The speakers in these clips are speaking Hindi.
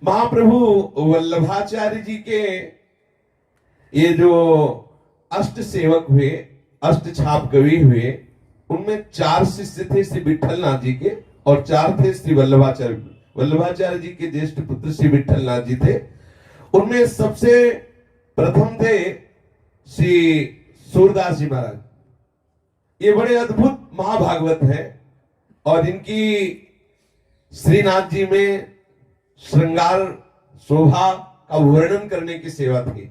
महाप्रभु वल्लभाचार्य जी के ये जो अष्ट सेवक हुए, अष्ट छाप कवि हुए, उनमें 4 शिष्य थे श्री विठल नाथ जी के, और 4 थे श्री वल्लभाचार्य। वल्लभाचार्य जी के ज्येष्ठ पुत्र श्री विठल नाथ जी थे। उनमें सबसे प्रथम थे श्री सूरदास जी महाराज। ये बड़े अद्भुत महाभागवत है, और इनकी श्रीनाथ जी में श्रृंगार शोभा का वर्णन करने की सेवा थी।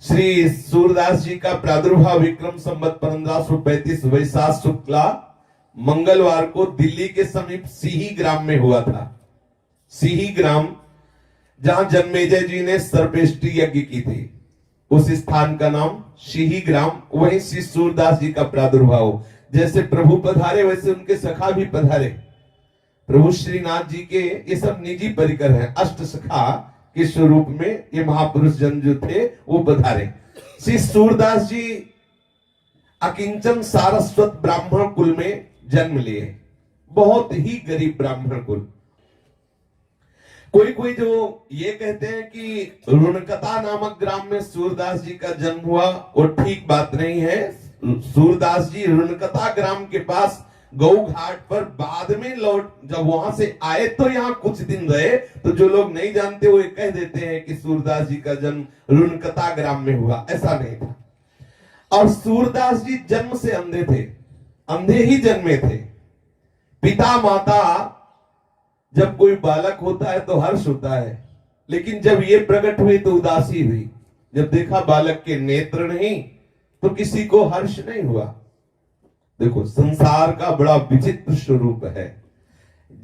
श्री सूरदास जी का प्रादुर्भाव विक्रम संवत 1535 वैशाख शुक्ला मंगलवार को दिल्ली के समीप सिही ग्राम में हुआ था। सिही ग्राम जहां जन्मेजय जी ने सर्पेष्टि यज्ञ की थी, उस स्थान का नाम सिही ग्राम। वहीं श्री सूरदास जी का प्रादुर्भाव। जैसे प्रभु पधारे वैसे उनके सखा भी पधारे। प्रभु श्रीनाथ जी के ये सब निजी परिकर हैं। अष्ट सखा के स्वरूप में ये महापुरुष जन जो थे वो पधारे। श्री सूरदास जी अकिंचन सारस्वत ब्राह्मण कुल में जन्म लिए, बहुत ही गरीब ब्राह्मण कुल। कोई कोई जो ये कहते हैं कि रुणकता नामक ग्राम में सूरदास जी का जन्म हुआ, वो ठीक बात नहीं है। सूरदास जी रुणकता ग्राम के पास गौ घाट पर बाद में लौट, जब वहां से आए तो यहाँ कुछ दिन रहे, तो जो लोग नहीं जानते वो कह देते हैं कि सूरदास जी का जन्म रुणकता ग्राम में हुआ। ऐसा नहीं था। और सूरदास जी जन्म से अंधे थे, अंधे ही जन्मे थे। पिता माता, जब कोई बालक होता है तो हर्ष होता है, लेकिन जब ये प्रकट हुई तो उदासी हुई। जब देखा बालक के नेत्र नहीं तो किसी को हर्ष नहीं हुआ। देखो, संसार का बड़ा विचित्र स्वरूप है।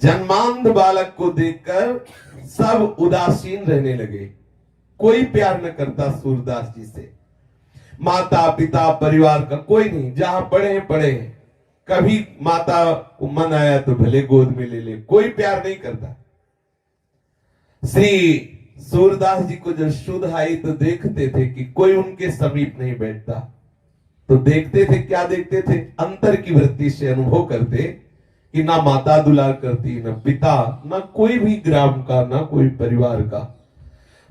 जन्मांध बालक को देखकर सब उदासीन रहने लगे, कोई प्यार न करता सूरदास जी से। माता पिता परिवार का कोई नहीं, जहां पढ़े पढ़े। कभी माता को मन आया तो भले गोद में ले ले, कोई प्यार नहीं करता। श्री सूरदास जी को जब शुद्ध आई तो देखते थे कि कोई उनके समीप नहीं बैठता। तो देखते थे, क्या देखते थे? अंतर की वृत्ति से अनुभव करते कि ना माता दुलार करती, ना पिता, ना कोई भी ग्राम का, ना कोई परिवार का।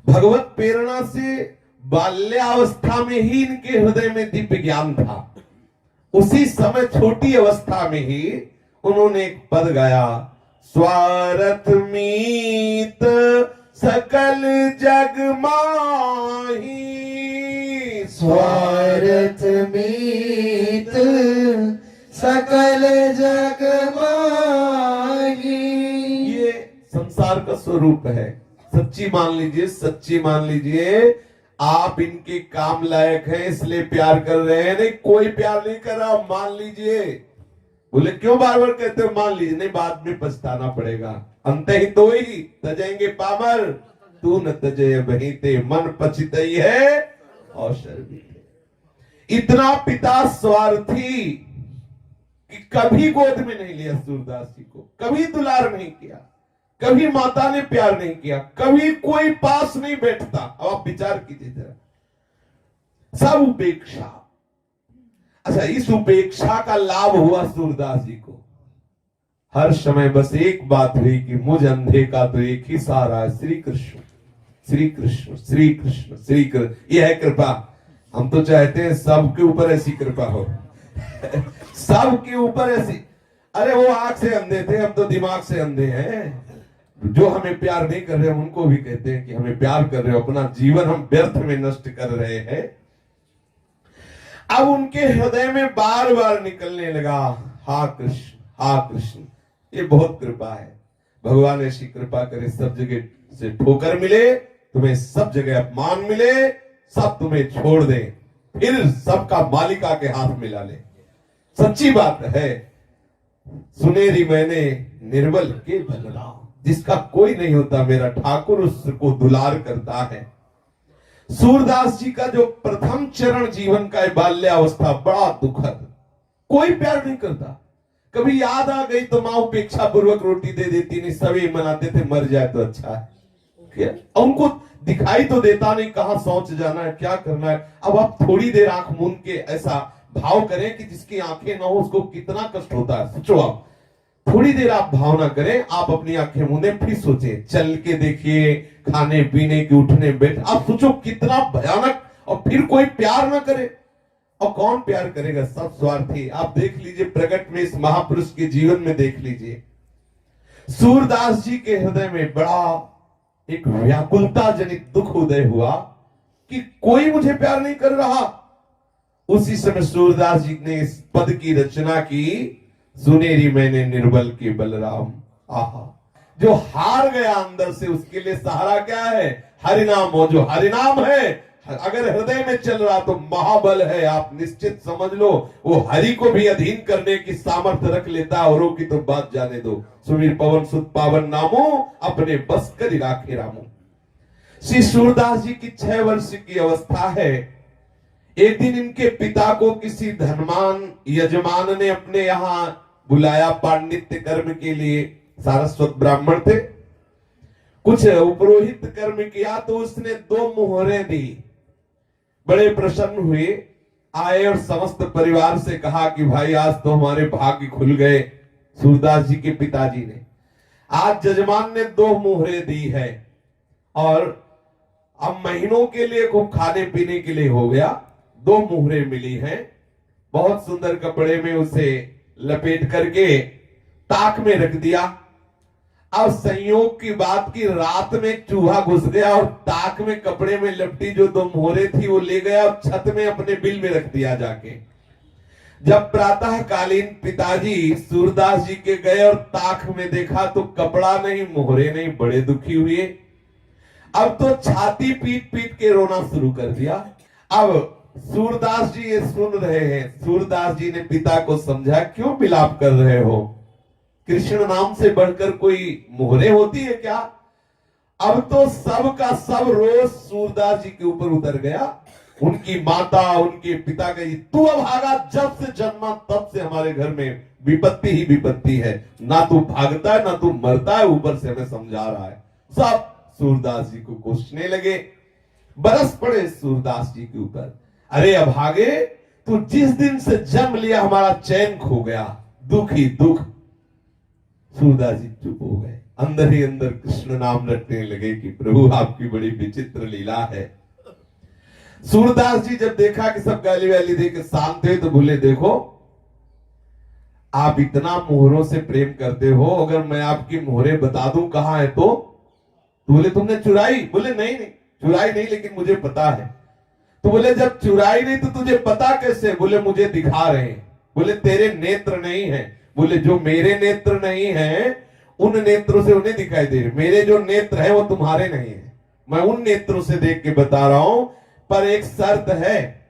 भगवत प्रेरणा से बाल्यावस्था में ही इनके हृदय में दिव्य ज्ञान था। उसी समय छोटी अवस्था में ही उन्होंने एक पद गाया, स्वार्थ मीत सकल जग माही, स्वार्थ मीत सकल जग माही। ये संसार का स्वरूप है। सच्ची मान लीजिए, सच्ची मान लीजिए। आप इनके काम लायक हैं इसलिए प्यार कर रहे हैं, नहीं कोई प्यार नहीं कर रहा, मान लीजिए। बोले क्यों बार बार कहते हो मान लीजिए? नहीं, बाद में पछताना पड़ेगा। अंत ही तो ही तजेंगे पामर, तू न तजय बहीते, मन पछतई है और शर्मिंदे। इतना पिता स्वार्थी कि कभी गोद में नहीं लिया सूरदास जी को, कभी दुलार नहीं किया, कभी माता ने प्यार नहीं किया, कभी कोई पास नहीं बैठता। अब आप विचार कीजिए जरा, सब उपेक्षा। अच्छा, इस उपेक्षा का लाभ हुआ सूरदास जी को। हर समय बस एक बात हुई कि मुझ अंधे का तो एक ही सहारा है, श्री कृष्ण, श्री कृष्ण, श्री कृष्ण, श्री कृष्ण। यह है कृपा। हम तो चाहते हैं सबके ऊपर ऐसी कृपा हो सबके ऊपर ऐसी। अरे वो आंख से अंधे थे, हम तो दिमाग से अंधे हैं। जो हमें प्यार नहीं कर रहे हैं उनको भी कहते हैं कि हमें प्यार कर रहे हो, अपना जीवन हम व्यर्थ में नष्ट कर रहे हैं। अब उनके हृदय में बार बार निकलने लगा, हा कृष्ण, हा कृष्ण। ये बहुत कृपा है। भगवान ऐसी कृपा करे, सब जगह से ठोकर मिले, तुम्हें सब जगह अपमान मिले, सब तुम्हें छोड़ दे, फिर सबका मालिका के हाथ मिला ले। सच्ची बात है। सुनेरी मैंने निर्बल के बदला, जिसका कोई नहीं होता मेरा ठाकुर उसको दुलार करता है। सूरदास जी का जो प्रथम चरण जीवन का बाल्यावस्था बड़ा दुखद, कोई प्यार नहीं करता। कभी याद आ गई तो मां उपेक्षा पूर्वक रोटी दे देती, नहीं सभी मनाते थे मर जाए तो अच्छा है। उनको दिखाई तो देता नहीं कहां शौच जाना है, क्या करना है। अब आप थोड़ी देर आंख मूंद के ऐसा भाव करें कि जिसकी आंखें ना हो उसको कितना कष्ट होता है। सोचो आप, थोड़ी देर आप भावना करें, आप अपनी आंखें मूंदे, फिर सोचें, चल के देखिए, खाने पीने की, उठने बैठ, आप सोचो कितना भयानक। और फिर कोई प्यार ना करे, और कौन प्यार करेगा, सब स्वार्थी। आप देख लीजिए, प्रकट में इस महापुरुष के जीवन में देख लीजिए, सूरदास जी के हृदय में बड़ा एक व्याकुलता जनित दुख उदय हुआ कि कोई मुझे प्यार नहीं कर रहा। उसी समय सूरदास जी ने इस पद की रचना की, सुनेरी मैंने निर्बल के बलराम। आहा, जो हार गया अंदर से, उसके लिए सहारा क्या है, हरिनाम हो। जो हरिनाम है, अगर हृदय में चल रहा तो महाबल है। आप निश्चित समझ लो, वो हरि को भी अधीन करने की सामर्थ्य रख लेता है, औरों की तो बात जाने दो। सुमीर पवन सुत पावन नामो, अपने बस कर राखे रामो। श्री सूरदास जी की 6 वर्ष की अवस्था है। एक दिन इनके पिता को किसी धनवान यजमान ने अपने यहां बुलाया पांडित्य कर्म के लिए। सारस्वत ब्राह्मण थे, कुछ उपरोहित कर्म किया, तो उसने 2 मोहरें दी। बड़े प्रसन्न हुए, आए और समस्त परिवार से कहा कि भाई आज तो हमारे भाग्य खुल गए। सूरदास जी के पिताजी ने आज जजमान ने 2 मोहरें दी है, और अब महीनों के लिए खूब खाने पीने के लिए हो गया। 2 मोहरें मिली हैं, बहुत सुंदर कपड़े में उसे लपेट करके ताक में रख दिया। अब संयोग की बात की, रात में चूहा घुस गया और ताक में कपड़े में लपटी जो 2 मोहरें थी वो ले गया और छत में अपने बिल में रख दिया जाके। जब प्रातः कालीन पिताजी सूरदास जी के गए और ताक में देखा तो कपड़ा नहीं, मोहरे नहीं, बड़े दुखी हुए। अब तो छाती पीट पीट के रोना शुरू कर दिया। अब सूरदास जी ये सुन रहे हैं। सूरदास जी ने पिता को समझा, क्यों विलाप कर रहे हो, कृष्ण नाम से बढ़कर कोई मोहरे होती है क्या। अब तो सब का सब रोज सूरदास जी के ऊपर उतर गया। उनकी माता, उनके पिता कही, तू अभागा, जब से जन्मा तब से हमारे घर में विपत्ति ही विपत्ति है। ना तू भागता है ना तू मरता है, ऊपर से हमें समझा रहा है। सब सूरदास जी को कोसने लगे, बरस पड़े सूरदास जी के ऊपर। अरे अभागे, तू जिस दिन से जन्म लिया हमारा चैन खो गया, दुख ही दुख। सूरदास जी चुप हो गए, अंदर ही अंदर कृष्ण नाम रटने लगे कि प्रभु आपकी बड़ी विचित्र लीला है। सूरदास जी जब देखा कि सब गाली वाली दे के शांत हुए तो बोले, देखो आप इतना मोहरों से प्रेम करते हो, अगर मैं आपकी मोहरे बता दूं कहां है तो बोले तुमने चुराई। बोले नहीं नहीं चुराई नहीं, लेकिन मुझे पता है। तो बोले जब चुराई नहीं तो तुझे पता कैसे। बोले मुझे दिखा रहे हैं। बोले तेरे नेत्र नहीं है। बोले जो मेरे नेत्र नहीं है उन नेत्रों से उन्हें दिखाई दे रहे, मेरे जो नेत्र है वो तुम्हारे नहीं है, मैं उन नेत्रों से देख के बता रहा हूं। पर एक शर्त है,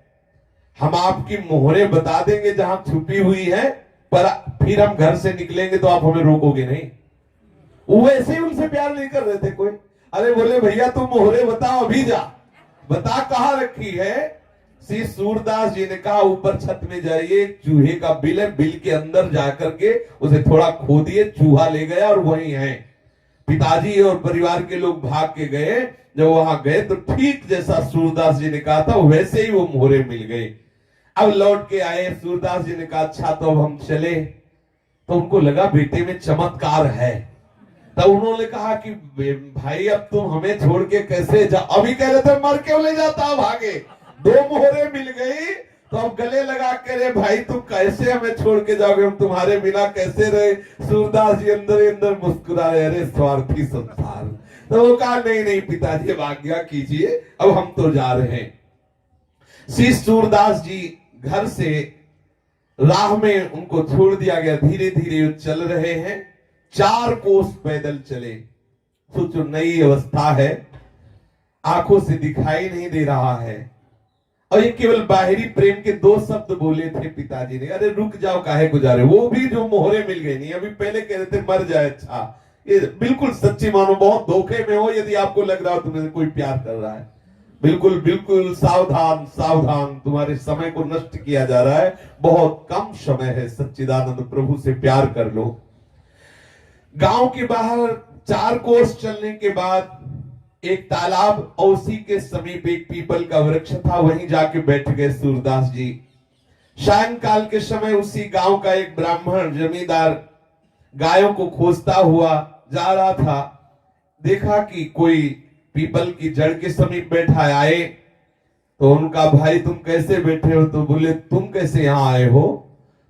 हम आपकी मोहरे बता देंगे जहां छुपी हुई है, पर फिर हम घर से निकलेंगे तो आप हमें रोकोगे नहीं। वो ऐसे ही उनसे प्यार नहीं कर रहे थे कोई। अरे बोले भैया तुम मोहरे बताओ, अभी जा बता कहां रखी है। श्री सूरदास जी ने कहा ऊपर छत में जाइए, चूहे का बिल है, बिल के अंदर जाकर के उसे थोड़ा खोदिए। चूहा ले गया और वही है। पिताजी और परिवार के लोग भाग के गए। जब वहां गए तो ठीक जैसा सूरदास जी ने कहा था वैसे ही वो मोहरे मिल गए। अब लौट के आए, सूरदास जी ने कहा अच्छा तो अब हम चले। तो उनको लगा बेटे में चमत्कार है। तब उन्होंने कहा कि भाई अब तुम हमें छोड़ के कैसे जा। अभी कह रहे थे मर क्यों ले जाता, भागे। 2 मोहरे मिल गई तो अब गले लगा के, रे भाई तुम कैसे हमें छोड़ के जाओगे, हम तुम्हारे बिना कैसे रहे। सूरदास जी अंदर ही अंदर मुस्कुरा रहे, अरे स्वार्थी संसार। तो वो कहा नहीं नहीं पिताजी अब आज्ञा कीजिए, अब हम तो जा रहे हैं। श्री सूरदास जी घर से राह में उनको छोड़ दिया गया। धीरे धीरे चल रहे हैं, 4 कोस पैदल चले। सोचो नई अवस्था है, आंखों से दिखाई नहीं दे रहा है, और ये केवल बाहरी प्रेम के 2 शब्द बोले थे पिताजी ने, अरे रुक जाओ काहे को जा रहे। वो भी जो मोहरे मिल गई नहीं, अभी पहले कह रहे थे मर जाए। अच्छा ये बिल्कुल सच्ची मानो, बहुत धोखे में हो यदि आपको लग रहा हो तुम्हें कोई प्यार कर रहा है। बिल्कुल बिल्कुल सावधान सावधान, तुम्हारे समय को नष्ट किया जा रहा है। बहुत कम समय है, सच्चिदानंद प्रभु से प्यार कर लो। गांव के बाहर 4 कोस चलने के बाद एक तालाब और उसी के समीप एक पीपल का वृक्ष था, वहीं जाके बैठ गए सूरदास जी। सायंकाल के समय उसी गांव का एक ब्राह्मण जमींदार गायों को खोजता हुआ जा रहा था, देखा कि कोई पीपल की जड़ के समीप बैठा है। आए तो उनका, भाई तुम कैसे बैठे हो? तो बोले तुम कैसे यहाँ आए हो?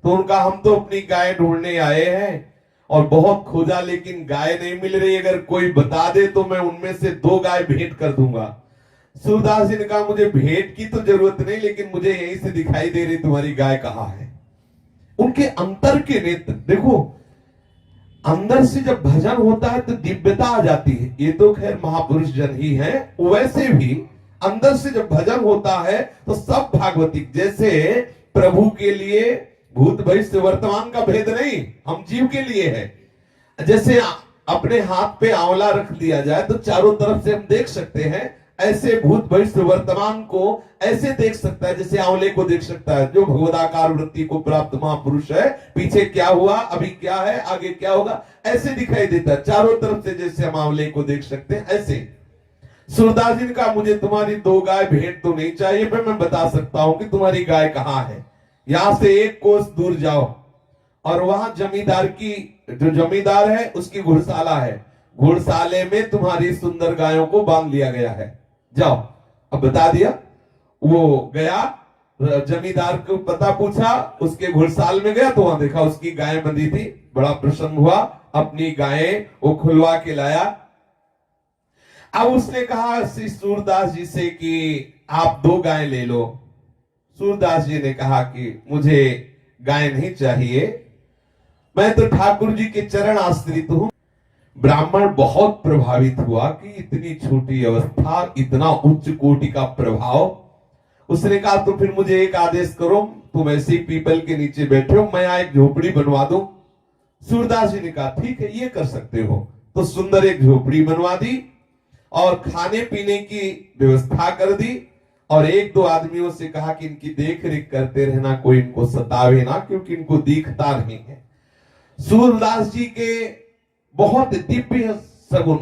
तो उनका, हम तो अपनी गाय ढूंढने आए हैं और बहुत खोजा लेकिन गाय नहीं मिल रही, अगर कोई बता दे तो मैं उनमें से 2 गाय भेंट कर दूंगा। सूरदास जी ने कहा मुझे भेंट की तो जरूरत नहीं, लेकिन मुझे यहीं से दिखाई दे रही तुम्हारी गाय कहाँ है। उनके अंतर के नेत्र देखो, अंदर से जब भजन होता है तो दिव्यता आ जाती है। ये तो खैर महापुरुष जन ही हैं, वैसे भी अंदर से जब भजन होता है तो सब भागवतिक, जैसे प्रभु के लिए भूत भविष्य वर्तमान का भेद नहीं, हम जीव के लिए है। जैसे अपने हाथ पे आंवला रख दिया जाए तो चारों तरफ से हम देख सकते हैं, ऐसे भूत भविष्य वर्तमान को ऐसे देख सकता है जैसे आंवले को देख सकता है। जो भगवदाकार वृत्ति को प्राप्त महापुरुष है, पीछे क्या हुआ, अभी क्या है, आगे क्या होगा, ऐसे दिखाई देता है चारों तरफ से, जैसे हम आंवले को देख सकते हैं ऐसे। सूरदास जी ने कहा मुझे तुम्हारी 2 गाय भेंट तो नहीं चाहिए, पर मैं बता सकता हूं कि तुम्हारी गाय कहाँ है। यहां से 1 कोस दूर जाओ और वहां जमींदार की, जो जमींदार है उसकी घुड़शाला है, घुड़शाले में तुम्हारी सुंदर गायों को बांध लिया गया है, जाओ। अब बता दिया। वो गया, जमींदार को पता पूछा, उसके घुड़साल में गया तो वहां देखा उसकी गाय बंधी थी। बड़ा प्रसन्न हुआ, अपनी गायें वो खुलवा के लाया। अब उसने कहा श्री सूरदास जी से कि आप 2 गायें ले लो। सूरदास जी ने कहा कि मुझे गाय नहीं चाहिए, मैं तो ठाकुर जी के चरण आश्रित हूं। ब्राह्मण बहुत प्रभावित हुआ कि इतनी छोटी अवस्था, इतना उच्च कोटि का प्रभाव। उसने कहा तो फिर मुझे एक आदेश करो, तुम ऐसे ही पीपल के नीचे बैठे हो, मैं यहाँ एक झोपड़ी बनवा दूं। सूरदास जी ने कहा ठीक है, ये कर सकते हो। तो सुंदर एक झोपड़ी बनवा दी और खाने पीने की व्यवस्था कर दी, और 1-2 आदमियों से कहा कि इनकी देख रेख करते रहना, कोई इनको सतावे ना, क्योंकि इनको दिखता नहीं है। सूरदास जी के बहुत दिव्य सगुण,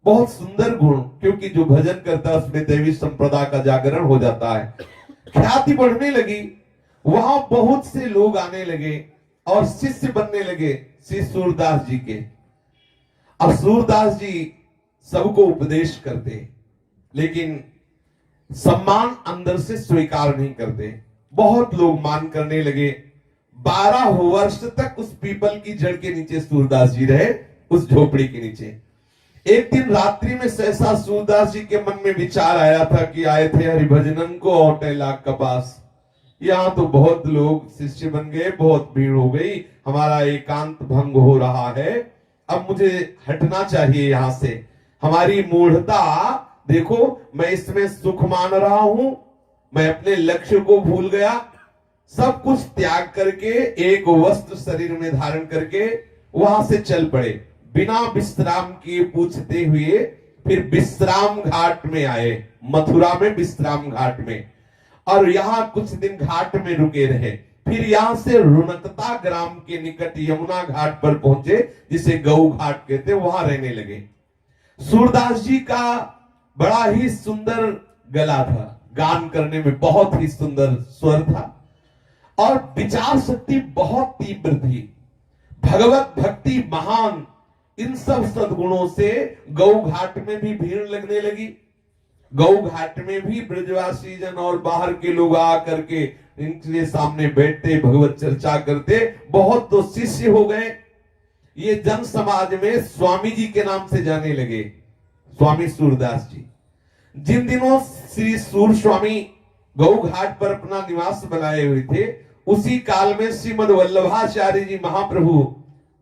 बहुत सुंदर गुण, क्योंकि जो भजन करता है उसमें दैवी संप्रदा का जागरण हो जाता है। ख्याति बढ़ने लगी, वहां बहुत से लोग आने लगे और शिष्य बनने लगे श्री सूरदास जी के। अब सूरदास जी सबको उपदेश करते, लेकिन सम्मान अंदर से स्वीकार नहीं करते। बहुत लोग मान करने लगे। 12 वर्ष तक उस पीपल की जड़ के नीचे सूरदास जी रहे, उस झोपड़ी के नीचे। एक दिन रात्रि में सहसा सूरदास जी के मन में विचार आया था कि आए थे हरिभजनन को औटेला के पास, यहाँ तो बहुत लोग शिष्य बन गए, बहुत भीड़ हो गई, हमारा एकांत भंग हो रहा है, अब मुझे हटना चाहिए यहाँ से। हमारी मूढ़ता देखो, मैं इसमें सुख मान रहा हूं, मैं अपने लक्ष्य को भूल गया, सब कुछ त्याग करके एक वस्त्र शरीर में धारण करके वहां से चल पड़े। बिना विश्राम किए पूछते हुए फिर विश्राम घाट में आए, मथुरा में विश्राम घाट में, और यहां कुछ दिन घाट में रुके रहे। फिर यहां से रुनकता ग्राम के निकट यमुना घाट पर पहुंचे, जिसे गौ घाट कहते, वहां रहने लगे। सूरदास जी का बड़ा ही सुंदर गला था, गान करने में बहुत ही सुंदर स्वर था और विचार शक्ति बहुत तीव्र थी, भगवत भक्ति महान। इन सब सद्गुणों से गौ घाट में भी भीड़ लगने लगी। गौ घाट में भी ब्रजवासी जन और बाहर के लोग आ करके इनके सामने बैठते, भगवत चर्चा करते। बहुत तो शिष्य हो गए। ये जन समाज में स्वामी जी के नाम से जाने लगे, स्वामी सूरदास जी। जिन दिनों श्री सूर स्वामी गौ घाट पर अपना निवास बनाए हुए थे, उसी काल में श्रीमद वल्लभाचार्य जी महाप्रभु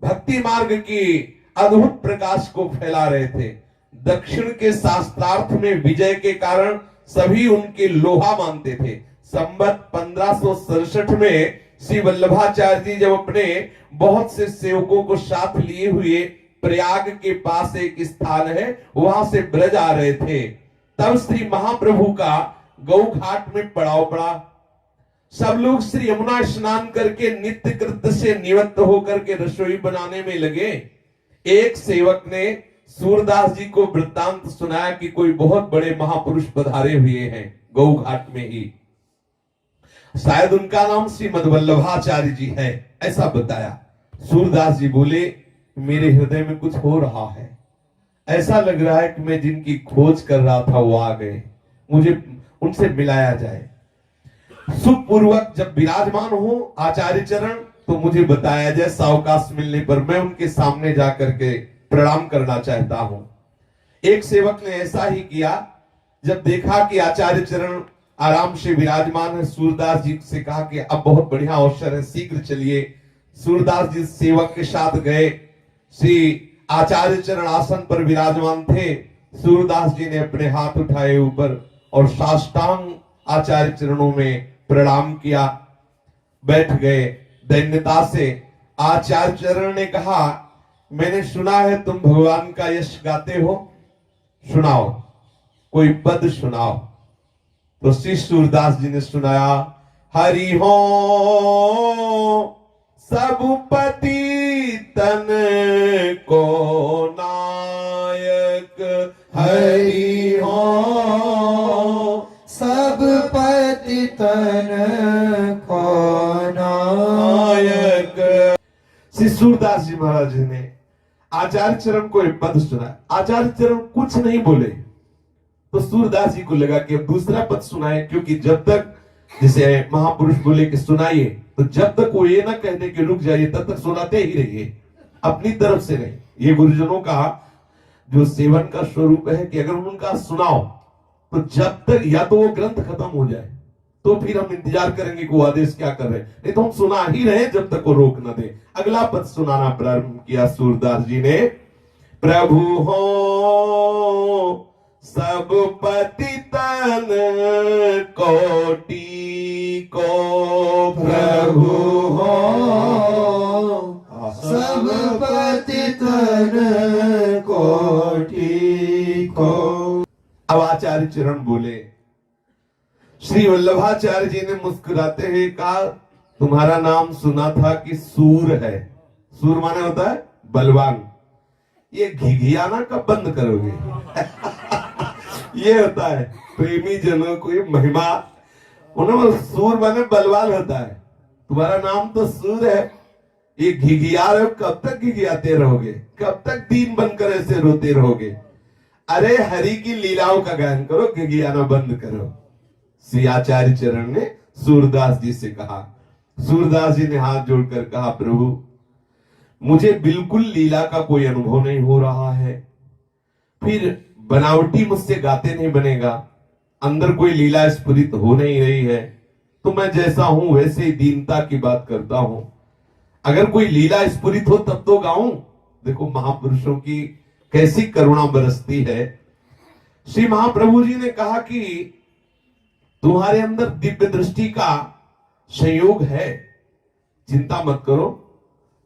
भक्ति मार्ग की अद्भुत प्रकाश को फैला रहे थे। दक्षिण के शास्त्रार्थ में विजय के कारण सभी उनके लोहा मानते थे। संवत 1567 में श्री वल्लभाचार्य जी जब अपने बहुत से सेवकों को साथ लिए हुए प्रयाग के पास एक स्थान है, वहां से ब्रज आ रहे थे, तब श्री महाप्रभु का गौ घाट में पड़ाव पड़ा। सब लोग श्री यमुना स्नान करके नित्य कृत्य से निवृत्त होकर के रसोई बनाने में लगे। एक सेवक ने सूरदास जी को वृत्तांत सुनाया कि कोई बहुत बड़े महापुरुष पधारे हुए हैं गौ घाट में ही, शायद उनका नाम श्रीमद वल्लभाचार्य जी है, ऐसा बताया। सूरदास जी बोले, मेरे हृदय में कुछ हो रहा है, ऐसा लग रहा है कि मैं जिनकी खोज कर रहा था वो आ गए, मुझे उनसे मिलाया जाए। सुखपूर्वक जब विराजमान हो आचार्य चरण तो मुझे बताया जाए, सावकाश मिलने पर मैं उनके सामने जाकर के प्रणाम करना चाहता हूं। एक सेवक ने ऐसा ही किया। जब देखा कि आचार्य चरण आराम से विराजमान है, सूरदास जी से कहा कि अब बहुत बढ़िया अवसर है, शीघ्र चलिए। सूरदास जी सेवक के साथ गए। श्री आचार्य चरण आसन पर विराजमान थे। सूरदास जी ने अपने हाथ उठाए ऊपर और साष्टांग आचार्य चरणों में प्रणाम किया, बैठ गए दैन्यता से। आचार्य चरण ने कहा, मैंने सुना है तुम भगवान का यश गाते हो, सुनाओ, कोई पद सुनाओ। तो श्री सूरदास जी ने सुनाया, हरि हो सब पति तन को नायक, हरि हो सब पति तन को नायक। श्री सूरदास जी महाराज जी ने आचार्य चरण को एक पद सुना। आचार्य चरण कुछ नहीं बोले तो सूरदास जी को लगा कि अब दूसरा पद सुनाए, क्योंकि जब तक, जैसे महापुरुष बोले कि सुनाइए, तो जब तक वो ये ना कहने कि रुक जाइए तब तक सुनाते ही रहिए, अपनी तरफ से नहीं। ये गुरुजनों का जो सेवन का स्वरूप है कि अगर उनका सुनाओ तो जब तक या तो वो ग्रंथ खत्म हो जाए तो फिर हम इंतजार करेंगे कि वो आदेश क्या कर रहे हैं, नहीं तो हम सुना ही रहे जब तक वो रोक न दे। अगला पद सुनाना प्रारंभ किया सूरदास जी ने, प्रभु हो सब पति तन कोटि को, प्रभु हो सब पति तन कोटि को। अब आचार्य चरण बोले। श्री वल्लभाचार्य जी ने मुस्कुराते हुए कहा, तुम्हारा नाम सुना था कि सूर है। सूर माने होता है बलवान। ये घिघियाना कब बंद करोगे? ये होता है प्रेमी जनों को ये महिमा। उन्होंने सूर माने बलवान होता है। तुम्हारा नाम तो सूर है, ये घिघिया रहे हो, कब तक घिघियाते रहोगे? कब तक दीन बनकर ऐसे रोते रहोगे? अरे हरि की लीलाओं का गायन करो, घिघियाना बंद करो। श्री आचार्य चरण ने सूरदास जी से कहा। सूरदास जी ने हाथ जोड़कर कहा, प्रभु मुझे बिल्कुल लीला का कोई अनुभव नहीं हो रहा है, फिर बनावटी मुझसे गाते नहीं बनेगा, अंदर कोई लीला स्फुरित हो नहीं रही है, तो मैं जैसा हूं वैसे ही दीनता की बात करता हूं। अगर कोई लीला स्फुरित हो तब तो गाऊं। देखो महापुरुषों की कैसी करुणा बरसती है। श्री महाप्रभु जी ने कहा कि तुम्हारे अंदर दिव्य दृष्टि का संयोग है, चिंता मत करो,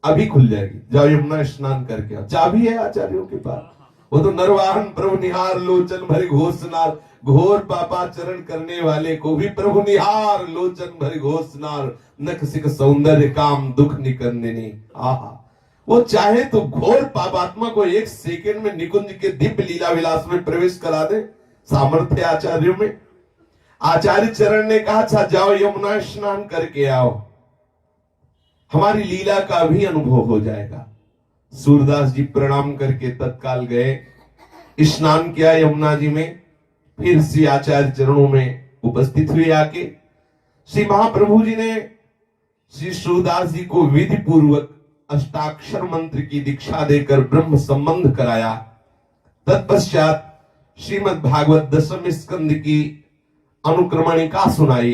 अभी खुल जाएगी। जाओ यमुना स्नान करके आओ। चाबी है आचार्यों के पास। वो तो नरवाहन प्रभु निहार लोचन भरे घोषनार, घोर पापाचरण करने वाले को भी प्रभु निहार लोचन भरे घोषनार, नख सिख सौंदर्य काम दुख निकंदिनी। आहा, वो चाहे तो घोर पापात्मा को एक सेकंड में निकुंज के दिव्य लीला विलास में प्रवेश करा दे, सामर्थ्य आचार्यों में। आचार्य चरण ने कहा, अच्छा जाओ यमुना स्नान करके आओ, हमारी लीला का भी अनुभव हो जाएगा। सूरदास जी प्रणाम करके तत्काल गए, स्नान किया यमुना जी में, फिर श्री आचार्य चरणों में उपस्थित हुए। आके श्री महाप्रभु जी ने श्री सूरदास जी को विधि पूर्वक अष्टाक्षर मंत्र की दीक्षा देकर ब्रह्म संबंध कराया। तत्पश्चात श्रीमद् भागवत दशम स्कंद की अनुक्रमणिका सुनाई।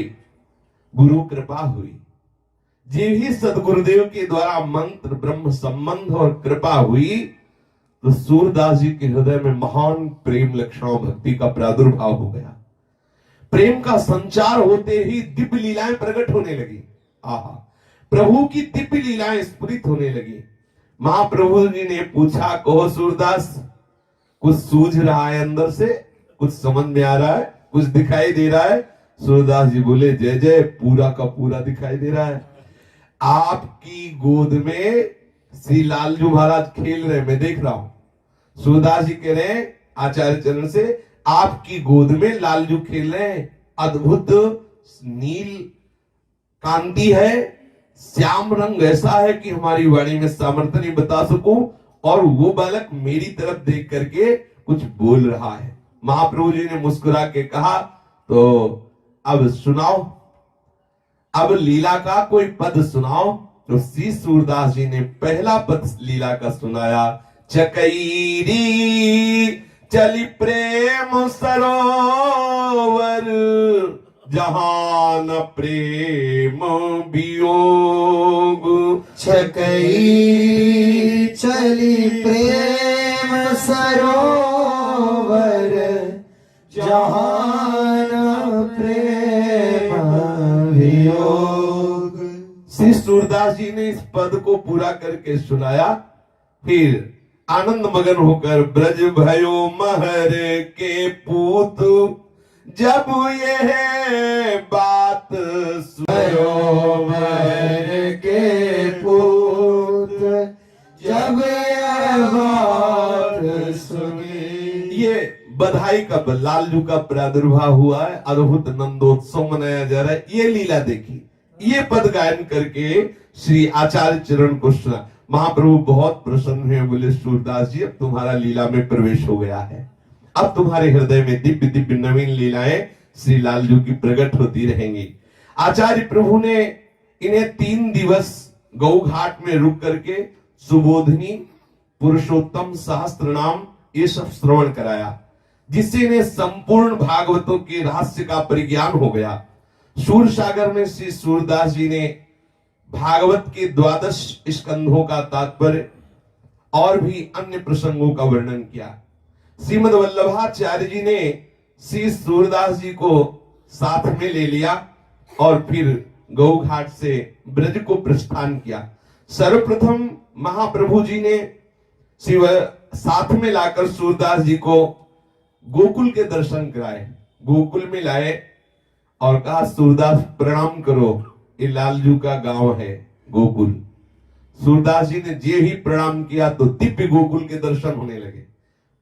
गुरु कृपा हुई। जे ही सदगुरुदेव के द्वारा मंत्र ब्रह्म संबंध और कृपा हुई तो सूरदास जी के हृदय में महान प्रेम लक्षणों भक्ति का प्रादुर्भाव हो गया। प्रेम का संचार होते ही दिव्य लीलाएं प्रकट होने लगी। आहा, प्रभु की दिव्य लीलाएं स्फुरित होने लगी। महाप्रभु जी ने पूछा, कहो सूरदास, कुछ सूझ रहा है अंदर से, कुछ समझ में आ रहा है, कुछ दिखाई दे रहा है? सूरदास जी बोले, जय जय, पूरा का पूरा दिखाई दे रहा है। आपकी गोद में श्री लालजू महाराज खेल रहे, मैं देख रहा हूं। सूरदास जी कह रहे हैं आचार्य चरण से, आपकी गोद में लालजू खेल रहे हैं, अद्भुत नील कांति है, श्याम रंग ऐसा है कि हमारी वाणी में सामर्थ्य नहीं बता सकूं, और वो बालक मेरी तरफ देख करके कुछ बोल रहा है। महाप्रभु जी ने मुस्कुरा के कहा, तो अब सुनाओ, अब लीला का कोई पद सुनाओ। तो श्री सूरदास जी ने पहला पद लीला का सुनाया। चकैरी चली प्रेम सरोवर, जहां न प्रेम वियोग। छकई चली प्रेम सरोवर, जहान प्रेम वियोग। श्री सूरदास जी ने इस पद को पूरा करके सुनाया। फिर आनंद मगन होकर ब्रज भयो महर के पूत, जब यह बात भयो महर के पूत, जब यह बात सुनी। ये बधाई का लालजू का प्रादुर्भाव हुआ है, अद्भुत नंदोत्सव मनाया जा रहा है। ये लीला देखी, ये पद गायन करके श्री आचार्य चरण को सुना। महाप्रभु बहुत प्रसन्न हुए, बोले सूरदास जी अब तुम्हारा लीला में प्रवेश हो गया है, अब तुम्हारे हृदय में दिव्य दिव्य नवीन लीलाएं श्री लालजू की प्रकट होती रहेंगी। आचार्य प्रभु ने इन्हें 3 दिवस गौ घाट में रुक करके सुबोधनी, पुरुषोत्तम सहस्त्र नाम ये सब श्रवण कराया, जिससे इन्हें संपूर्ण भागवतों के रहस्य का परिज्ञान हो गया। सूर सागर में श्री सूरदास जी ने भागवत के 12 स्कंधों का तात्पर्य और भी अन्य प्रसंगों का वर्णन किया। श्रीमद वल्लभाचार्य जी ने श्री सूरदास जी को साथ में ले लिया और फिर गौ घाट से ब्रज को प्रस्थान किया। सर्वप्रथम महाप्रभु जी ने शिव साथ में लाकर सूरदास जी को गोकुल के दर्शन कराए, गोकुल में लाए और कहा सूरदास प्रणाम करो, ये लालजू का गांव है गोकुल। सूरदास जी ने जे ही प्रणाम किया तो दिव्य गोकुल के दर्शन होने लगे।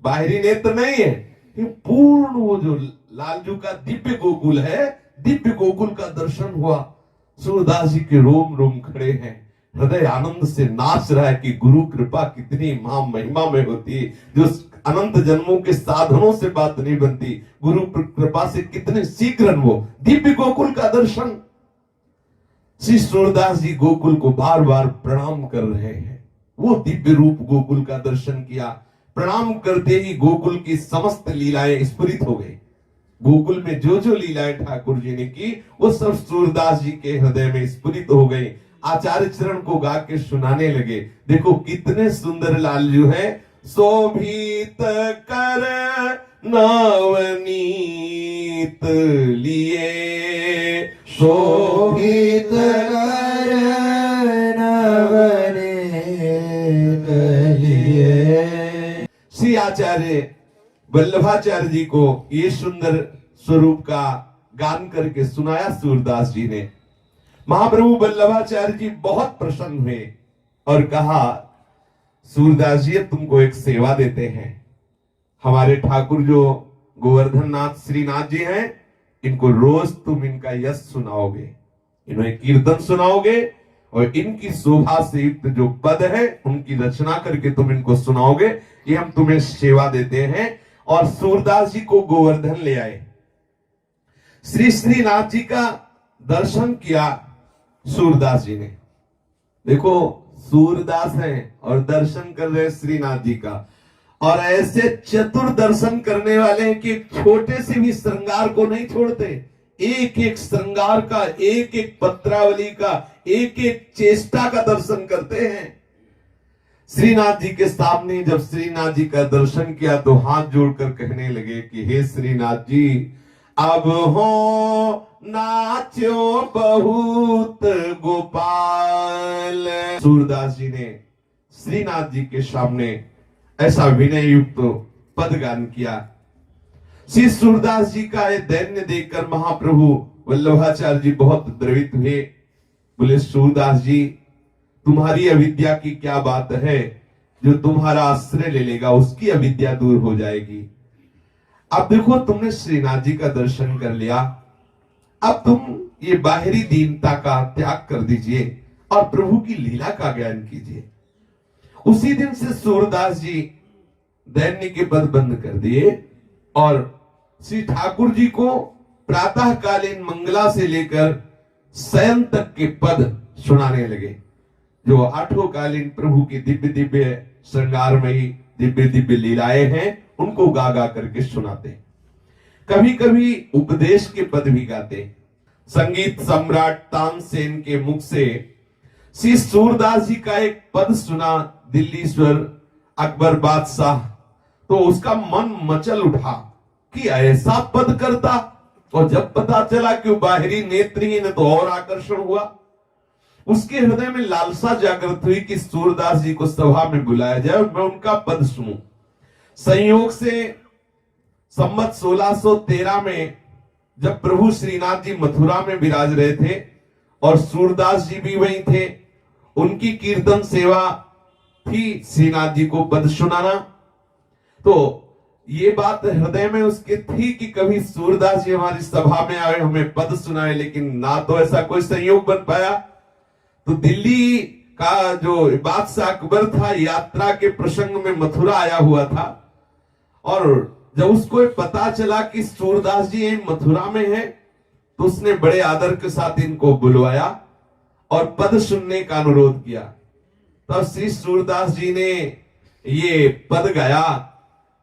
बाहरी नेत्र नहीं है, ये पूर्ण वो जो लालजू का दिव्य गोकुल है, दिव्य गोकुल का दर्शन हुआ। सूरदास जी के रोम रोम खड़े हैं, हृदय आनंद से नाच रहा है कि गुरु कृपा कितनी महा महिमा में होती है, जो अनंत जन्मों के साधनों से बात नहीं बनती, गुरु कृपा से कितने शीघ्र वो दिव्य गोकुल का दर्शन। श्री सूरदास जी गोकुल को बार बार प्रणाम कर रहे हैं, वो दिव्य रूप गोकुल का दर्शन किया। प्रणाम करते ही गोकुल की समस्त लीलाएं स्फुरित हो गई। गोकुल में जो जो लीलाएं ठाकुर जी ने की वो सब सूरदास जी के हृदय में स्फुरित हो गई। आचार्य चरण को गा के सुनाने लगे, देखो कितने सुंदर लालजू हैं। शोभित कर नवनीत लिए, शोभित कर नवनीत लिए। श्री आचार्य वल्लभाचार्य जी को ये सुंदर स्वरूप का गान करके सुनाया सूरदास जी ने। महाप्रभु वल्लभाचार्य जी बहुत प्रसन्न हुए और कहा सूरदास जी अब तुमको एक सेवा देते हैं। हमारे ठाकुर जो गोवर्धन नाथ श्रीनाथ जी हैं, इनको रोज तुम इनका यश सुनाओगे, इन्हें कीर्तन सुनाओगे और इनकी शोभा से युक्त जो पद है उनकी रचना करके तुम इनको सुनाओगे, ये हम तुम्हें सेवा देते हैं। और सूरदास जी को गोवर्धन ले आए, श्री श्रीनाथ जी का दर्शन किया सूरदास जी ने। देखो सूरदास हैं और दर्शन कर रहे श्रीनाथ जी का, और ऐसे चतुर दर्शन करने वाले हैं कि छोटे से भी श्रृंगार को नहीं छोड़ते, एक एक श्रृंगार का, एक एक पत्रावली का, एक एक चेष्टा का दर्शन करते हैं। श्रीनाथ जी के सामने जब श्रीनाथ जी का दर्शन किया तो हाथ जोड़कर कहने लगे कि हे श्रीनाथ जी, अब हो नाचो बहुत गोपाल। सूरदास जी ने श्रीनाथ जी के सामने ऐसा विनय युक्त पद गान किया। श्री सूरदास जी का ये दैन्य देखकर महाप्रभु वल्लभाचार्य जी बहुत द्रवित हुए। बोले सूरदास जी, तुम्हारी अविद्या की क्या बात है, जो तुम्हारा आश्रय ले लेगा उसकी अविद्या दूर हो जाएगी। अब देखो तुमने श्रीनाथ जी का दर्शन कर लिया, अब तुम ये बाहरी दीनता का त्याग कर दीजिए और प्रभु की लीला का ज्ञान कीजिए। उसी दिन से सूरदास जी दैन्य के पद बंद कर दिए और श्री ठाकुर जी को प्रातःकालीन मंगला से लेकर शयन तक के पद सुनाने लगे, जो आठों कालीन प्रभु की दिव्य दिव्य श्रृंगारमयी दिव्य दिव्य लीलाएं हैं, उनको गा गा करके सुनाते। कभी कभी उपदेश के पद भी गाते। संगीत सम्राट तानसेन के मुख से श्री सूरदास जी का एक पद सुना, दिल्लीश्वर अकबर बादशाह, तो उसका मन मचल उठा कि ऐसा पद करता। और जब पता चला कि वो बाहरी नेत्रहीन, तो और आकर्षण हुआ। उसके हृदय में लालसा जागृत हुई कि सूरदास जी को सभा में बुलाया जाए और मैं उनका पद सुनूं। संयोग से संवत 1613 में जब प्रभु श्रीनाथ जी मथुरा में विराज रहे थे और सूरदास जी भी वहीं थे, उनकी कीर्तन सेवा थी श्रीनाथ जी को पद सुनाना। तो ये बात हृदय में उसके थी कि कभी सूरदास जी हमारी सभा में आए, हमें पद सुनाए, लेकिन ना तो ऐसा कोई संयोग बन पाया। तो दिल्ली का जो बादशाह अकबर था, यात्रा के प्रसंग में मथुरा आया हुआ था, और जब उसको पता चला कि सूरदास जी मथुरा में हैं, तो उसने बड़े आदर के साथ इनको बुलवाया और पद सुनने का अनुरोध किया। तब श्री सूरदास जी ने ये पद गाया,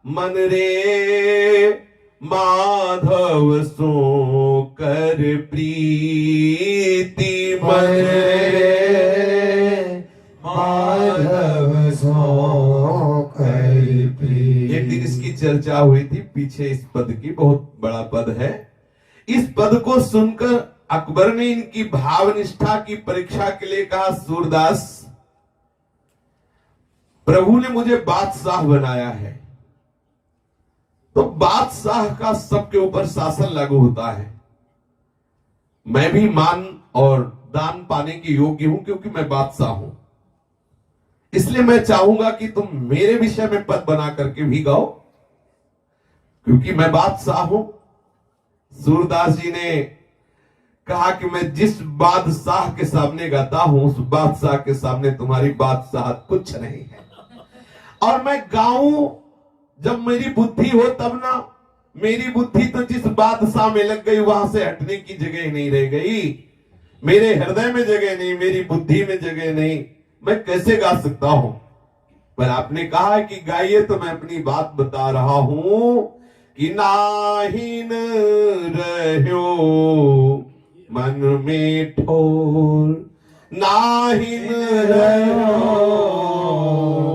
मन रे माधव सो कर प्रीति, मन रे माधव सो कर प्रीति। एक दिन इसकी चर्चा हुई थी पीछे, इस पद की, बहुत बड़ा पद है। इस पद को सुनकर अकबर ने इनकी भावनिष्ठा की परीक्षा के लिए कहा, सूरदास, प्रभु ने मुझे बादशाह बनाया है, तो बादशाह का सबके ऊपर शासन लागू होता है। मैं भी मान और दान पाने के योग्य हूं क्योंकि मैं बादशाह हूं। इसलिए मैं चाहूंगा कि तुम मेरे विषय में पद बना करके भी गाओ, क्योंकि मैं बादशाह हूं। सूरदास जी ने कहा कि मैं जिस बादशाह के सामने गाता हूं, उस बादशाह के सामने तुम्हारी बादशाह कुछ नहीं है। और मैं गाऊं जब मेरी बुद्धि हो तब ना। मेरी बुद्धि तो जिस बादशाह में लग गई, वहां से हटने की जगह नहीं रह गई। मेरे हृदय में जगह नहीं, मेरी बुद्धि में जगह नहीं, मैं कैसे गा सकता हूं। पर आपने कहा कि गाइए, तो मैं अपनी बात बता रहा हूं कि नाहिन रह्यो मन में ठोर, नाहिन रह्यो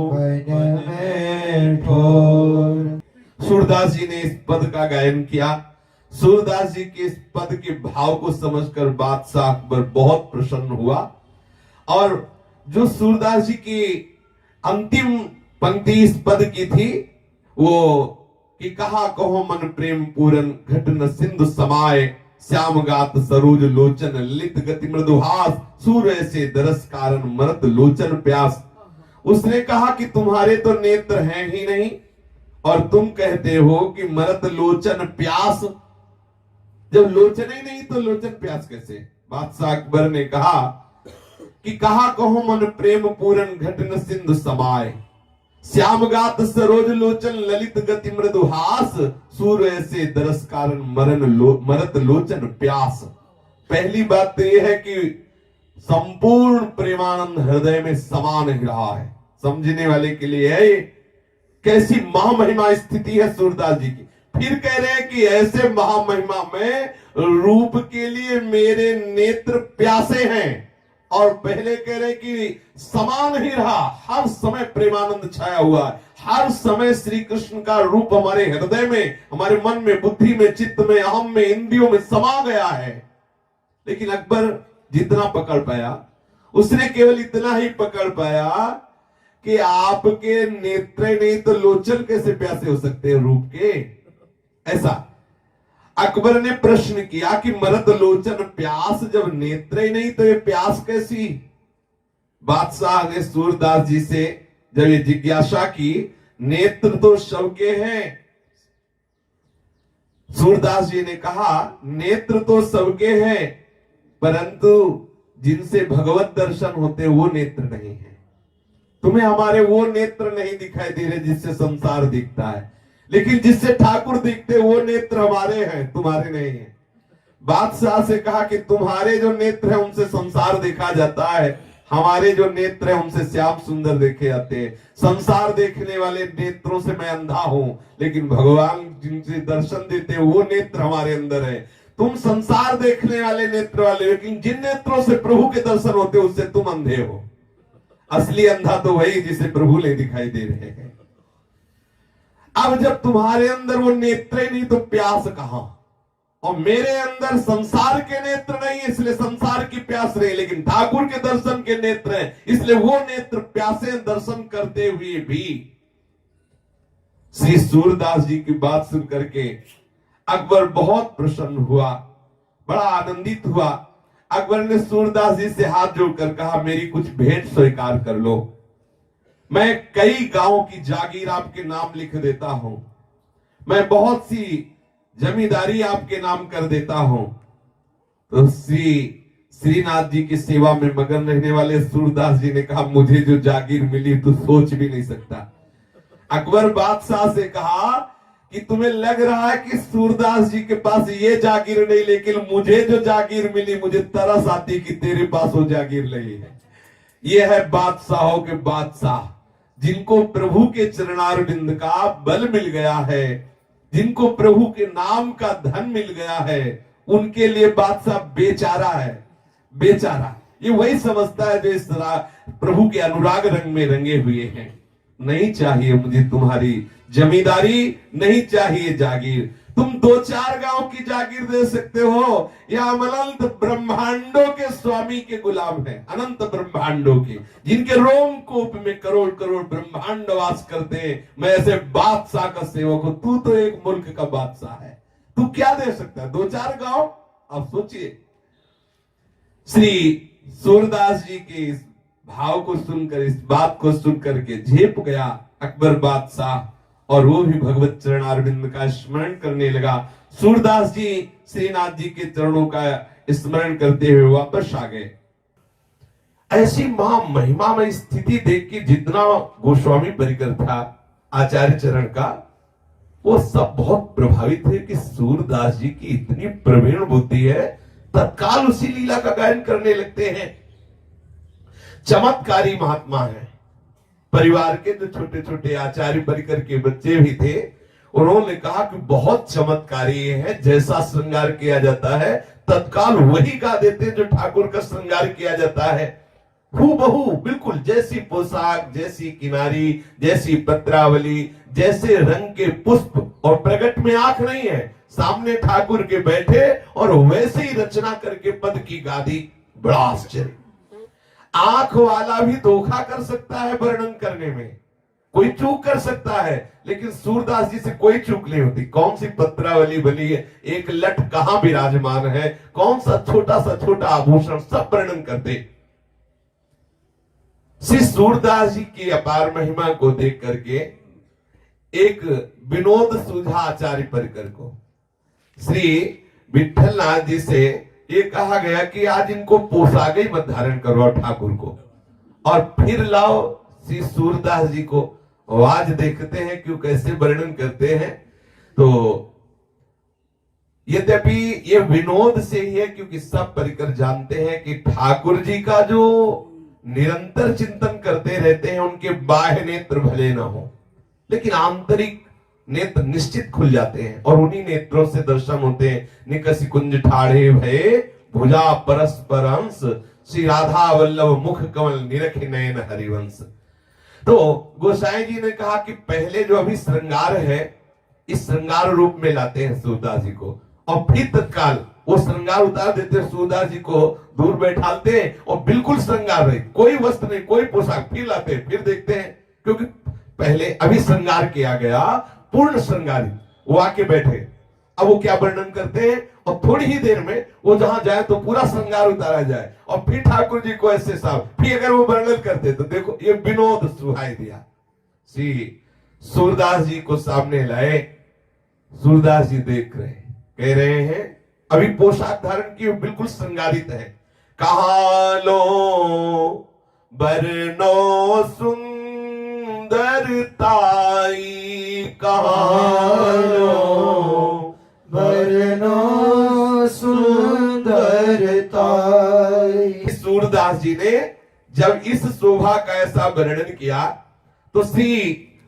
मन में ठोर। सूरदास जी ने इस पद का गायन किया। सूरदास जी के इस पद के भाव को समझकर बादशाह अकबर बहुत प्रसन्न हुआ। और जो सूरदास जी की अंतिम पंक्ति इस पद की थी, वो कि कहा कहो मन प्रेम पूरन, घटन सिंधु समाये, श्याम गात सरोज लोचन, लित गति मृदुहास, सूर्य से दरस कारण मरत लोचन प्यास। उसने कहा कि तुम्हारे तो नेत्र हैं ही नहीं, और तुम कहते हो कि मरत लोचन प्यास। जब लोचन ही नहीं तो लोचन प्यास कैसे? बादशाह अकबर ने कहा कि कहा कहो मन प्रेम पूरन, घटन सिंधु समाये, श्याम गात सरोज लोचन, ललित गति मृदुहास, सूर्य से दरस कारण मरत लोचन प्यास। पहली बात तो यह है कि संपूर्ण प्रेमानंद हृदय में समा नहीं रहा है। समझने वाले के लिए है ये कैसी महामहिमा स्थिति है सूरदास जी की। फिर कह रहे हैं कि ऐसे महामहिमा में रूप के लिए मेरे नेत्र प्यासे हैं। और पहले कह रहे कि समा नहीं रहा, हर समय प्रेमानंद छाया हुआ है, हर समय श्री कृष्ण का रूप हमारे हृदय में, हमारे मन में, बुद्धि में, चित्त में, अहम में, इंद्रियों में समा गया है। लेकिन अकबर जितना पकड़ पाया, उसने केवल इतना ही पकड़ पाया कि आपके नेत्र नहीं तो लोचन कैसे प्यासे हो सकते हैं रूप के। ऐसा अकबर ने प्रश्न किया कि मरद लोचन प्यास, जब नेत्र ही नहीं तो ये प्यास कैसी? बादशाह ने सूरदास जी से जब ये जिज्ञासा की, नेत्र तो सबके हैं। सूरदास जी ने कहा नेत्र तो सबके हैं, परंतु जिनसे भगवत दर्शन होते वो नेत्र नहीं है। तुम्हें हमारे वो नेत्र नहीं दिखाई दे रहे जिससे संसार दिखता है, लेकिन जिससे ठाकुर दिखते वो नेत्र हमारे हैं, तुम्हारे नहीं है। बादशाह से कहा कि तुम्हारे जो नेत्र है उनसे संसार देखा जाता है, हमारे जो नेत्र है उनसे श्याम सुंदर देखे जाते हैं। संसार देखने वाले नेत्रों से मैं अंधा हूं, लेकिन भगवान जिनसे दर्शन देते हैं वो नेत्र हमारे अंदर है। तुम संसार देखने वाले नेत्र वाले, लेकिन जिन नेत्रों से प्रभु के दर्शन होते उससे तुम अंधे हो। असली अंधा तो वही जिसे प्रभु ले दिखाई दे रहे हैं। अब जब तुम्हारे अंदर वो नेत्र नहीं तो प्यास कहां? और मेरे अंदर संसार के नेत्र नहीं, इसलिए संसार की प्यास नहीं, लेकिन ठाकुर के दर्शन के नेत्र हैं, इसलिए वो नेत्र प्यासे दर्शन करते हुए भी। श्री सूरदास जी की बात सुन करके अकबर बहुत प्रसन्न हुआ, बड़ा आनंदित हुआ। अकबर ने सूरदास जी से हाथ जोड़कर कहा, मेरी कुछ भेंट स्वीकार कर लो, मैं कई गांवों की जागीर आपके नाम लिख देता हूं, मैं बहुत सी जमींदारी आपके नाम कर देता हूं। तो श्रीनाथ जी की सेवा में मगन रहने वाले सूरदास जी ने कहा, मुझे जो जागीर मिली तू सोच भी नहीं सकता। अकबर बादशाह से कहा कि तुम्हें लग रहा है कि सूरदास जी के पास ये जागीर नहीं, लेकिन मुझे जो जागीर मिली मुझे तरस आती कि तेरे पास वो जागीर नहीं है। ये है बादशाहों के बादशाह, जिनको प्रभु के चरणारविंद का बल मिल गया है, जिनको प्रभु के नाम का धन मिल गया है, उनके लिए बादशाह बेचारा है, बेचारा। ये वही समझता है जो इस तरह प्रभु के अनुराग रंग में रंगे हुए हैं। नहीं चाहिए मुझे तुम्हारी जमींदारी, नहीं चाहिए जागीर। तुम 2-4 गांव की जागीर दे सकते हो, या हम अनंत ब्रह्मांडों के स्वामी के गुलाम हैं, अनंत ब्रह्मांडों के, जिनके रोमकूप में करोड़ करोड़ ब्रह्मांड वास करते हैं। मैं ऐसे बादशाह का सेवक हूं, तू तो एक मुल्क का बादशाह है, तू क्या दे सकता है? 2-4 गांव? अब सोचिए। श्री सूरदास जी के इस भाव को सुनकर, इस बात को सुनकर के झेप गया अकबर बादशाह, और वो भी भगवत चरणारविंद का स्मरण करने लगा। सूरदास जी श्रीनाथ जी के चरणों का स्मरण करते हुए वापस आ गए। ऐसी महा महिमा में स्थिति देख के जितना गोस्वामी परिकर था आचार्य चरण का, वो सब बहुत प्रभावित थे कि सूरदास जी की इतनी प्रवीण बुद्धि है, तत्काल उसी लीला का गायन करने लगते हैं। चमत्कारी महात्मा है। परिवार के जो छोटे छोटे आचार्य परिकर के बच्चे भी थे, उन्होंने कहा कि बहुत चमत्कारी है, जैसा श्रृंगार किया जाता है तत्काल वही गा देते हैं जो ठाकुर का श्रृंगार किया जाता है। हूबहू बिल्कुल, जैसी पोशाक, जैसी किनारी, जैसी पत्रावली, जैसे रंग के पुष्प, और प्रकट में आंख नहीं है, सामने ठाकुर के बैठे और वैसे ही रचना करके पद की गादी। बड़ा आश्चर्य। आंख वाला भी धोखा कर सकता है वर्णन करने में, कोई चूक कर सकता है, लेकिन सूरदास जी से कोई चूक नहीं होती। कौन सी पत्रावली बनी है, एक लठ कहां विराजमान है, कौन सा छोटा आभूषण, सब वर्णन करते। श्री सूरदास जी की अपार महिमा को देख करके एक विनोद सूझा आचार्य परिकर को। श्री विठल नाथ जी से ये कहा गया कि आज इनको पोशाक ही मत धारण करवाओ ठाकुर को, और फिर लाओ श्री सूरदास जी को। आज देखते हैं क्यों कैसे वर्णन करते हैं। तो यद्यपि ये विनोद से ही है, क्योंकि सब परिकर जानते हैं कि ठाकुर जी का जो निरंतर चिंतन करते रहते हैं, उनके बाह्य नेत्र भले ना हो, लेकिन आंतरिक नेत्र निश्चित खुल जाते हैं, और उन्हीं नेत्रों से दर्शन होते हैं। निकसी कुंज ठाढ़े भये भुजा परस्पर अंश, श्री राधा वल्लभ मुख कमल निरखे नयन हरिवंश। तो गोसाई जी ने कहा कि पहले जो अभी श्रृंगार है, इस श्रृंगार रूप में लाते हैं सूरदास जी को, और फिर तत्काल वो श्रृंगार उतार देते हैं, सूरदास जी को दूर बैठाते हैं और बिल्कुल श्रृंगार नहीं, कोई वस्त्र नहीं, कोई पोशाक, फिर लाते हैं, फिर देखते हैं, क्योंकि पहले अभी श्रृंगार किया गया, पूर्ण श्रृंगारी, वो आके बैठे। अब वो क्या वर्णन करते हैं, और थोड़ी ही देर में वो जहां जाए तो पूरा श्रृंगार उतारा जाए, और फिर ठाकुर जी को ऐसे साफ, फिर अगर वो वर्णन करते तो देखो ये विनोद सुहाई दिया। श्री सूरदास जी को सामने लाए, सूरदास जी देख रहे, कह रहे हैं अभी पोशाक धारण की बिल्कुल श्रृंगारित है, कहाँ लो बरनो सुंदरताई, कहाँ लो बरनो सुंदरताई। सूरदास जी ने जब इस शोभा का ऐसा वर्णन किया तो श्री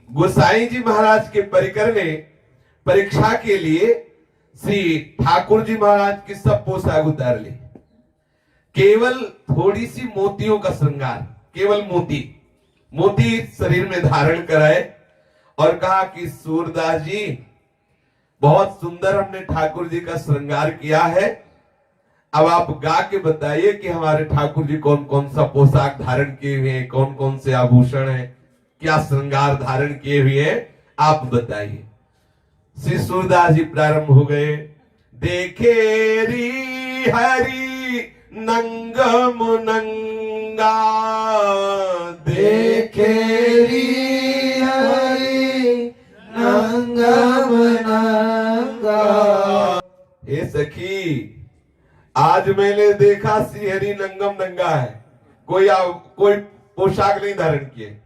गोसाई जी महाराज के परिकर में परीक्षा के लिए श्री ठाकुर जी महाराज की सब पोशाक उतार ली, केवल थोड़ी सी मोतियों का श्रृंगार, केवल मोती शरीर में धारण कराए और कहा कि सूरदास जी बहुत सुंदर हमने ठाकुर जी का श्रृंगार किया है, अब आप गा के बताइए कि हमारे ठाकुर जी कौन कौन सा पोशाक धारण किए हुए हैं, कौन कौन से आभूषण हैं, क्या श्रृंगार धारण किए हुए हैं, आप बताइए। श्री सूरदास जी प्रारंभ हो गए। देखे री हरि नंगम नंगा, देखे री हरि नंगम नंगा। हे सखी, आज मैंने देखा श्री हरि नंगम नंगा है, कोई पोशाक नहीं धारण किए।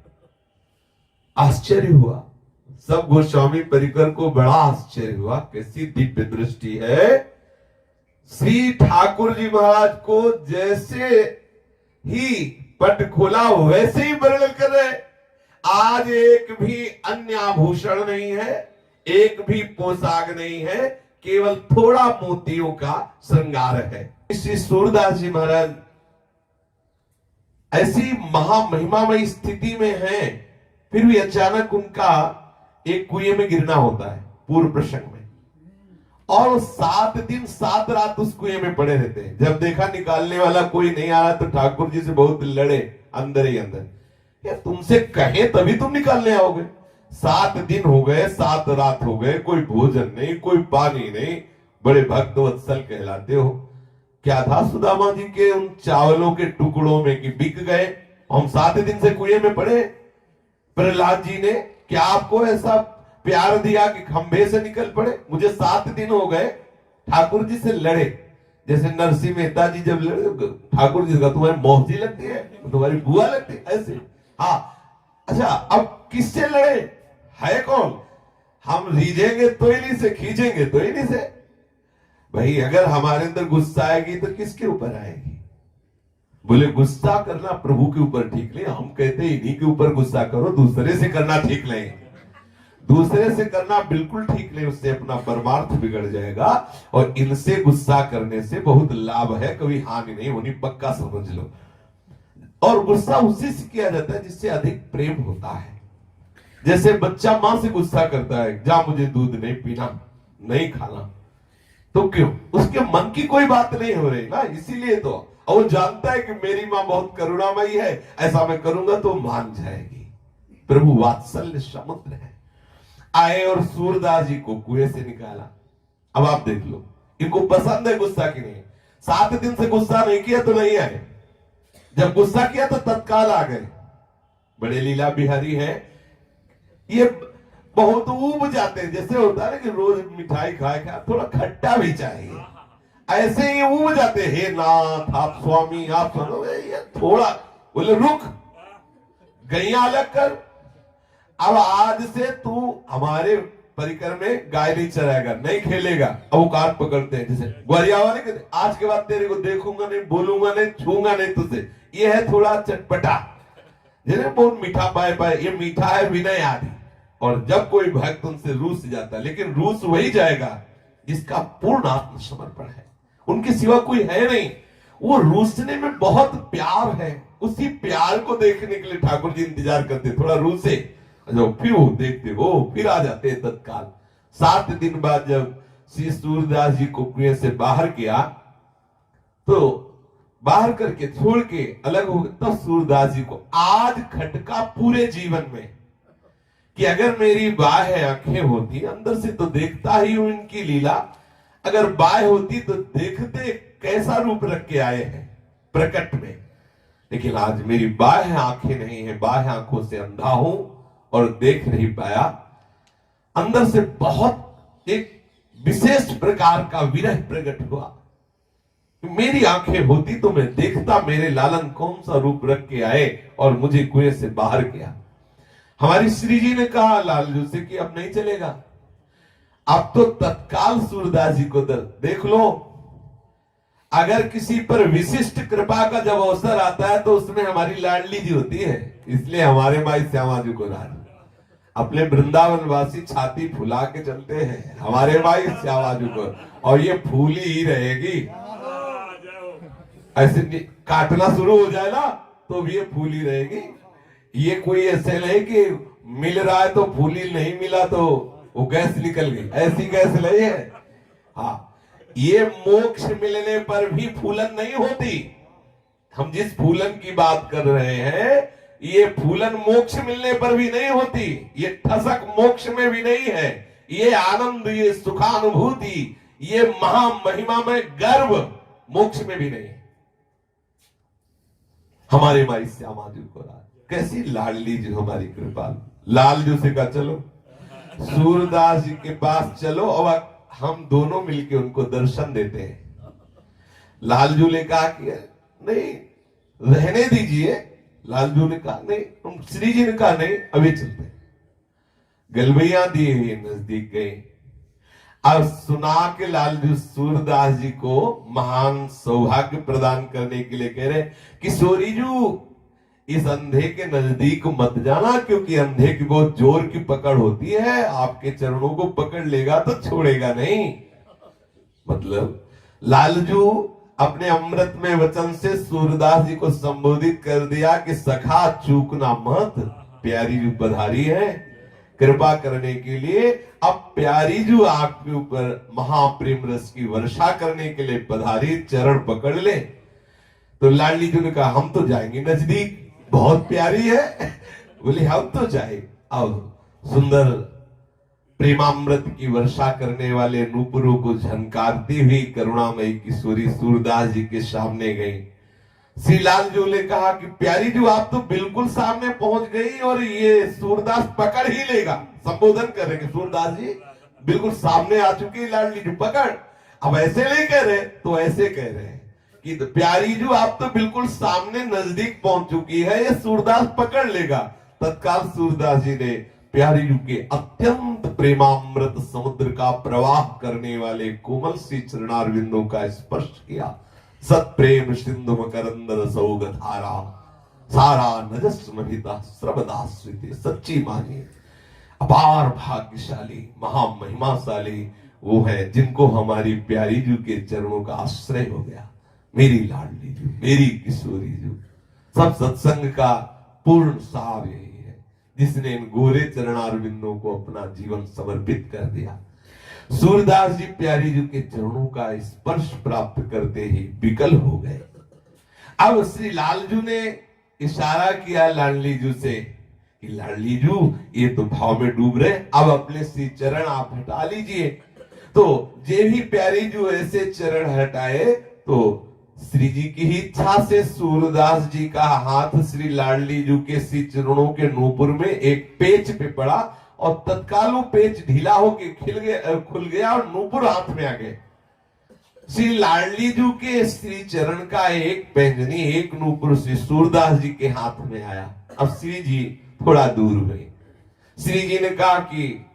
आश्चर्य हुआ, सब गोस्वामी परिकर को बड़ा आश्चर्य हुआ, कैसी दिव्य दृष्टि है। श्री ठाकुर जी महाराज को जैसे ही पट खोला वैसे ही वर्णन कर रहे। आज एक भी अन्य आभूषण नहीं है, एक भी पोशाक नहीं है, केवल थोड़ा मोतियों का श्रृंगार है। श्री सूरदास जी महाराज ऐसी महामहिमामयी स्थिति में हैं, फिर भी अचानक उनका एक कुएं में गिरना होता है पूर्व प्रसंग में, और 7 दिन 7 रात उस कुएं में पड़े रहते हैं। जब देखा निकालने वाला कोई नहीं आ रहा तो ठाकुर जी से बहुत लड़े अंदर ही अंदर, या तुमसे कहे तभी तुम निकालने आओगे। 7 दिन हो गए, 7 रात हो गए, कोई भोजन नहीं, कोई पानी नहीं, बड़े भक्त वत्सल कहलाते हो। क्या था सुदामा जी के उन चावलों के टुकड़ों में कि बिक गए, हम 7 दिन से कुएं में पड़े। प्रहलाद जी ने क्या आपको ऐसा प्यार दिया कि खंभे से निकल पड़े? मुझे 7 दिन हो गए ठाकुर जी से लड़े, जैसे नरसिंह मेहता जी जब लड़े ठाकुर जी का, तुम्हारी मौसी लगती है, तुम्हारी बुआ लगती है, ऐसे। हाँ, अच्छा, अब किससे लड़े? है कौन? हम रीझेंगे तो इन्हीं से, खींचेंगे तो इन्हीं से। भाई अगर हमारे अंदर गुस्सा आएगी तो किसके ऊपर आएगी? बोले गुस्सा करना प्रभु के ऊपर ठीक नहीं, हम कहते इन्हीं के ऊपर गुस्सा करो, दूसरे से करना ठीक नहीं। दूसरे से करना बिल्कुल ठीक नहीं, उससे अपना परमार्थ बिगड़ जाएगा, और इनसे गुस्सा करने से बहुत लाभ है, कभी हानि नहीं होनी, पक्का समझ लो। और गुस्सा उसी से किया जाता है जिससे अधिक प्रेम होता है। जैसे बच्चा मां से गुस्सा करता है, जा मुझे दूध नहीं पीना, नहीं खाना, तो क्यों? उसके मन की कोई बात नहीं हो रही ना, इसीलिए तो। और वो जानता है कि मेरी मां बहुत करुणामयी है, ऐसा मैं करूंगा तो मान जाएगी। प्रभु वात्सल्य समुद्र है। आए और सूरदास जी को कुएं से निकाला। अब आप देख लो, इनको पसंद है गुस्सा की नहीं। 7 दिन से गुस्सा नहीं किया तो नहीं आए, जब गुस्सा किया तो तत्काल आ गए। बड़े लीला बिहारी है, ये बहुत ऊब जाते हैं। जैसे होता है ना कि रोज मिठाई खाए खा, थोड़ा खट्टा भी चाहिए, ऐसे ही ऊब जाते। हे नाथ, आप स्वामी, आप थोड़ा, बोले रुक, गैया अलग कर। अब आज से तू हमारे परिकर में गाय नहीं चराएगा, नहीं खेलेगा। अवकाश पकड़ते हैं, जैसे ग्वालिया वाले कहते, आज के बाद तेरे को देखूंगा नहीं, बोलूंगा नहीं, छूंगा नहीं तुझसे। ये है थोड़ा चटपटा, जैसे बहुत मीठा पाए पाए, ये मीठा है विनय आदि। और जब कोई भक्त उनसे रूस जाता है, लेकिन रूस वही जाएगा जिसका पूर्ण आत्मसमर्पण है, उनके सिवा कोई है नहीं। वो रूसने में बहुत प्यार है, उसी प्यार को देखने के लिए ठाकुर जी इंतजार करते, थोड़ा रूसे, फिर वो देखते हो, फिर आ जाते हैं तत्काल। 7 दिन बाद जब श्री सूरदास जी को कुएं से बाहर किया, तो बाहर करके छोड़ के अलग हो गए, तब सूरदास जी को आज खटका पूरे जीवन में कि अगर मेरी बाह्य आंखें होती, अंदर से तो देखता ही हूं इनकी लीला, अगर बाह्य होती तो देखते कैसा रूप रख के आए हैं प्रकट में। लेकिन आज मेरी बाह्य आंखें नहीं है, बाह्य आंखों से अंधा हूं और देख नहीं पाया। अंदर से बहुत एक विशेष प्रकार का विरह प्रकट हुआ। मेरी आंखें होती तो मैं देखता मेरे लालन कौन सा रूप रख के आए और मुझे कुएं से बाहर किया। हमारी श्री जी ने कहा लालजू से कि अब नहीं चलेगा, अब तो तत्काल सूरदास जी को देख लो। अगर किसी पर विशिष्ट कृपा का जब अवसर आता है तो उसमें हमारी लाडली जी होती है। इसलिए हमारे माई श्यामा जी को राज अपने वृंदावन वासी छाती फुला के चलते हैं, हमारे माई श्यामा जी को, और ये फूली ही रहेगी। ऐसे काटना शुरू हो जाए ना तो भी ये फूली रहेगी। ये कोई ऐसे नहीं कि मिल रहा है तो फूली, नहीं मिला तो वो गैस निकल गई, ऐसी गैस नहीं है। हाँ, ये मोक्ष मिलने पर भी फूलन नहीं होती। हम जिस फूलन की बात कर रहे हैं ये फूलन मोक्ष मिलने पर भी नहीं होती, ये ठसक मोक्ष में भी नहीं है, ये आनंद, ये सुखानुभूति, ये महामहिमा में गर्व मोक्ष में भी नहीं। हमारे माई श्यामा जी को कैसी लाडली जी हमारी कृपा। लालजू से कहा चलो सूरदास जी के पास चलो और हम दोनों मिलके उनको दर्शन देते हैं। लालजू ने कहा कि नहीं रहने दीजिए। लालजू ने कहा नहीं, तुम श्री जी ने कहा नहीं अभी चलते। गलबैया दिए हुए नजदीक गए। अब सुना के लालजू सूरदास जी को महान सौभाग्य प्रदान करने के लिए कह रहे किशोरी जू इस अंधे के नजदीक मत जाना, क्योंकि अंधे की बहुत जोर की पकड़ होती है, आपके चरणों को पकड़ लेगा तो छोड़ेगा नहीं। मतलब लालजू अपने अमृत में वचन से सूरदास जी को संबोधित कर दिया कि सखा चूकना मत, प्यारी जू पधारी है कृपा करने के लिए। अब प्यारी जू आपके ऊपर महाप्रेम रस की वर्षा करने के लिए पधारी, चरण पकड़ ले। तो लाडली जू ने कहा हम तो जाएंगे नजदीक, बहुत प्यारी है। बोले हम तो जाए। अब सुंदर प्रेमामृत की वर्षा करने वाले नूपुरों को झनकारती हुई करुणामयी किशोरी सूरदास जी के सामने गई। श्री लालजू ने कहा कि प्यारी जू आप तो बिल्कुल सामने पहुंच गई और ये सूरदास पकड़ ही लेगा। संबोधन करेंगे सूरदास जी बिल्कुल सामने आ चुकी, लाडली जू पकड़। अब ऐसे नहीं कह रहे तो ऐसे कह रहे हैं कि प्यारी जू आप तो बिल्कुल सामने नजदीक पहुंच चुकी है, ये सूरदास पकड़ लेगा। तत्काल सूरदास जी ने प्यारी जू के अत्यंत प्रेमामृत समुद्र का प्रवाह करने वाले कोमल सी चरणारविंदों का स्पर्श किया। सत प्रेम सिंधु मकरंद रसौग धारा सारा नजस्महिता सर्वदाश्रित। सच्ची मानिए अपार भाग्यशाली महामहिमाशाली वो है जिनको हमारी प्यारी जू के चरणों का आश्रय हो गया। मेरी लाडली जू, मेरी किशोरी जू। सब सत्संग का पूर्ण सार यही है, जिसने इन गोरे चरणारविंदों को अपना जीवन समर्पित कर दिया। सूरदास जी प्यारी जी के चरणों का स्पर्श प्राप्त करते ही विकल हो गए। अब श्री लालजू ने इशारा किया लाडली जू से कि लाडली जू ये तो भाव में डूब रहे, अब अपने श्री चरण आप हटा लीजिए। तो जे भी प्यारी जू ऐसे चरण हटाए तो श्री जी की ही इच्छा से सूरदास जी का हाथ श्री लाडली जू के श्री चरणों के नूपुर में एक पेच पे पड़ा और तत्काल वो पेच ढीला होके खुल गया और नूपुर हाथ में आ गए। श्री लाडली जू के श्री चरण का एक पैंजनी, एक नूपुर श्री सूरदास जी के हाथ में आया। अब श्री जी थोड़ा दूर हुए। श्री जी ने कहा कि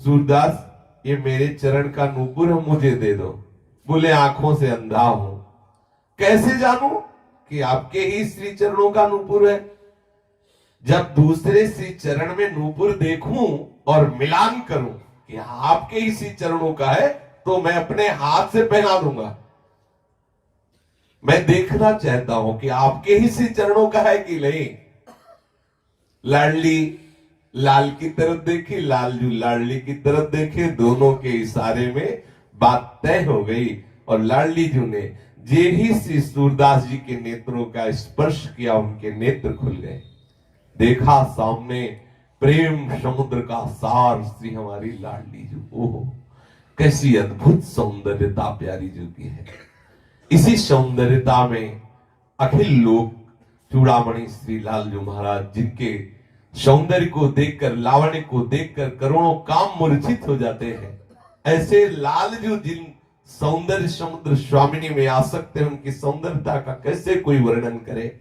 सूरदास ये मेरे चरण का नूपुर है, मुझे दे दो। बोले आंखों से अंधा हूं, कैसे जानूं कि आपके ही श्री चरणों का नूपुर है? जब दूसरे श्री चरण में नूपुर देखूं और मिलान करूं कि आपके ही श्री चरणों का है तो मैं अपने हाथ से पहना दूंगा। मैं देखना चाहता हूं कि आपके ही श्री चरणों का है कि नहीं। लाडली लाल की तरफ देखी, लालजू लाडली की तरफ देखे, दोनों के इशारे में बात तय हो गई और लाडली जू ने जे ही श्री सूरदास जी के नेत्रों का स्पर्श किया, उनके नेत्र खुल गए। देखा सामने प्रेम समुद्र का सार श्री हमारी लाडली जू। ओहो कैसी अद्भुत सौंदर्यता प्यारी जू की है। इसी सौंदर्यता में अखिल लोग चूड़ामणि श्री लालजू महाराज, जिनके सौंदर्य को देखकर, लावण्य को देखकर करोड़ों काम मूर्छित हो जाते हैं, ऐसे लालजू जिन सौंदर्य समुद्र स्वामिनी में आसक्त है, उनकी सौंदर्यता का कैसे कोई वर्णन करे।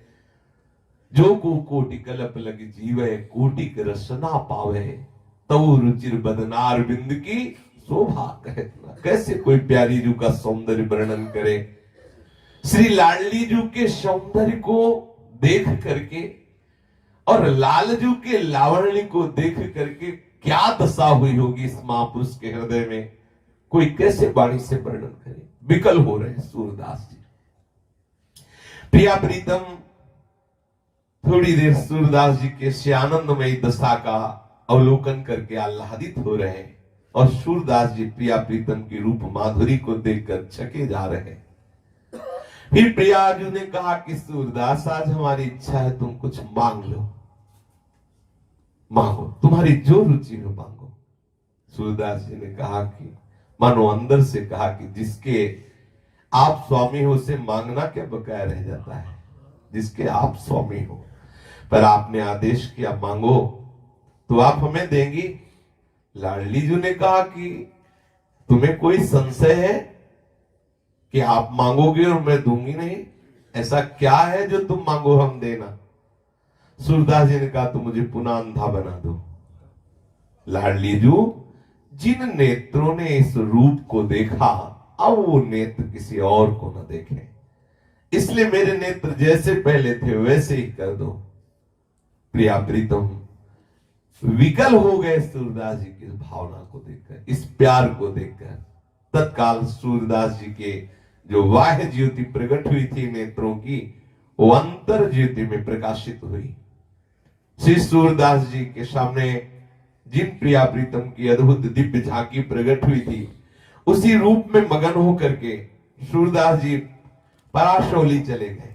जो को कोटि कलप लग जीवे, कोटि के रसना पावे, तऊ रुचिर बदनार बिंद की शोभा कहतना। कैसे कोई प्यारी जू का सौंदर्य वर्णन करे। श्री लाडली जू के सौंदर्य को देख करके और लालजू के लावण्य को देख करके क्या दशा हुई होगी इस महापुरुष के हृदय में, कोई कैसे वाणी से वर्णन करे। विकल हो रहे हैं सूरदास जी। प्रिया प्रीतम थोड़ी देर सूरदास जी के से आनंदमयी दशा का अवलोकन करके आह्लादित हो रहे हैं और सूरदास जी प्रिया प्रीतम की रूप माधुरी को देखकर छके जा रहे हैं। फिर प्रियाजू ने कहा कि सूरदास आज हमारी इच्छा है, तुम कुछ मांग लो, मांगो, तुम्हारी जो रुचि हो मांगो। सूरदास जी ने कहा कि मानो अंदर से कहा कि जिसके आप स्वामी हो उसे मांगना क्या बकाया रह जाता है, जिसके आप स्वामी हो। पर आपने आदेश किया मांगो तो आप हमें देंगी। लाडली जी ने कहा कि तुम्हें कोई संशय है कि आप मांगोगे और मैं दूंगी नहीं? ऐसा क्या है जो तुम मांगो हम देना? सूरदास जी ने कहा तो मुझे पुनः अंधा बना दो। लाडली जू जिन नेत्रों ने इस रूप को देखा, अब वो नेत्र किसी और को न देखें, इसलिए मेरे नेत्र जैसे पहले थे वैसे ही कर दो। प्रिया प्रीतम विकल हो गए सूरदास जी की भावना को देखकर, इस प्यार को देखकर। तत्काल सूरदास जी के जो बाह्य ज्योति प्रकट हुई थी नेत्रों की, वो अंतर ज्योति में प्रकाशित हुई। श्री सूरदास जी के सामने जिन प्रिया प्रीतम की अद्भुत दिव्य झांकी प्रकट हुई थी, उसी रूप में मगन होकर के सूरदास जी पराशौली चले गए।